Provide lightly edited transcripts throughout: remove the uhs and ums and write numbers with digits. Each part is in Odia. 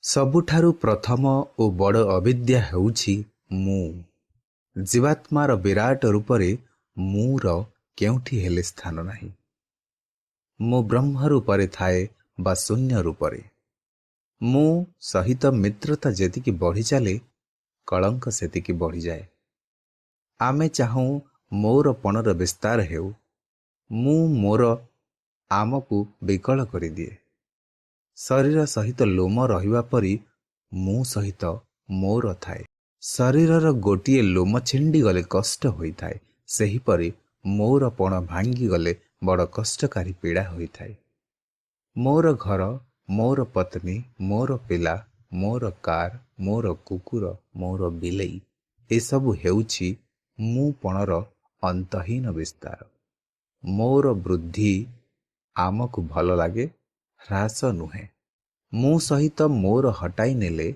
ସବୁଠାରୁ ପ୍ରଥମ ଓ ବଡ଼ ଅବିଦ୍ୟା ହେଉଛି ମୁଁ। ଜୀବାତ୍ମାର ବିରାଟ ରୂପରେ ମୁଁର କେଉଁଠି ହେଲେ ସ୍ଥାନ ନାହିଁ। ମୁଁ ବ୍ରହ୍ମ ରୂପରେ ଥାଏ ବା ଶୂନ୍ୟ ରୂପରେ। ମୁଁ ସହିତ ମିତ୍ରତା ଯେତିକି ବଢ଼ିଚାଲେ କଳଙ୍କ ସେତିକି ବଢ଼ିଯାଏ। ଆମେ ଚାହୁଁ ମୋର ପଣର ବିସ୍ତାର ହେଉ। ମୁଁ ମୋର ଆମକୁ ବିକଳ କରିଦିଏ। ଶରୀର ସହିତ ଲୋମ ରହିବା ପରି ମୁଁ ସହିତ ମୋର ଥାଏ। ଶରୀରର ଗୋଟିଏ ଲୋମ ଛିଣ୍ଡିଗଲେ କଷ୍ଟ ହୋଇଥାଏ। ସେହିପରି ମୋର ପଣ ଭାଙ୍ଗିଗଲେ ବଡ଼ କଷ୍ଟକାରୀ ପୀଡ଼ା ହୋଇଥାଏ। ମୋର ଘର, ମୋର ପତ୍ନୀ, ମୋର ପିଲା, ମୋର କାର, ମୋର କୁକୁର, ମୋର ବିଲେଇ ଏସବୁ ହେଉଛି ମୁଁ ପଣର ଅନ୍ତହୀନ ବିସ୍ତାର। ମୋର ବୃଦ୍ଧି ଆମକୁ ଭଲ ଲାଗେ, ହ୍ରାସ ନୁହେଁ। ମୁଁ ସହିତ ମୋର ହଟାଇ ନେଲେ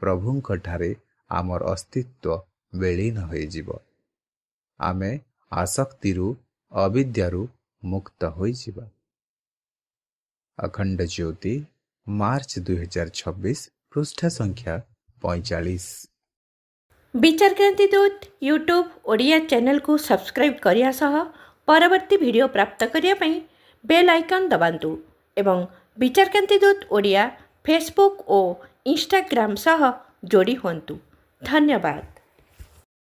ପ୍ରଭୁଙ୍କଠାରେ ଆମର ଅସ୍ତିତ୍ୱ ବିଳୀନ ହୋଇଯିବ। ଆମେ ଆସକ୍ତିରୁ ଅବିଦ୍ୟାରୁ ମୁକ୍ତ ହୋଇଯିବା। ଅଖଣ୍ଡ ଜ୍ୟୋତି, ମାର୍ଚ୍ଚ 2026, ପୃଷ୍ଠା ସଂଖ୍ୟା 45। ବିଚାରକ୍ରାନ୍ତି ଦୂତ ୟୁଟ୍ୟୁବ୍ ଓଡ଼ିଆ ଚ୍ୟାନେଲକୁ ସବସ୍କ୍ରାଇବ୍ କରିବା ସହ ପରବର୍ତ୍ତୀ ଭିଡ଼ିଓ ପ୍ରାପ୍ତ କରିବା ପାଇଁ ବେଲ୍ ଆଇକନ୍ ଦବାନ୍ତୁ ଏବଂ ବିଚାରକ୍ରାନ୍ତି ଦୂତ ଓଡ଼ିଆ ଫେସବୁକ୍ ଓ ଇନଷ୍ଟାଗ୍ରାମ ସହ ଯୋଡ଼ି ହୁଅନ୍ତୁ। ଧନ୍ୟବାଦ।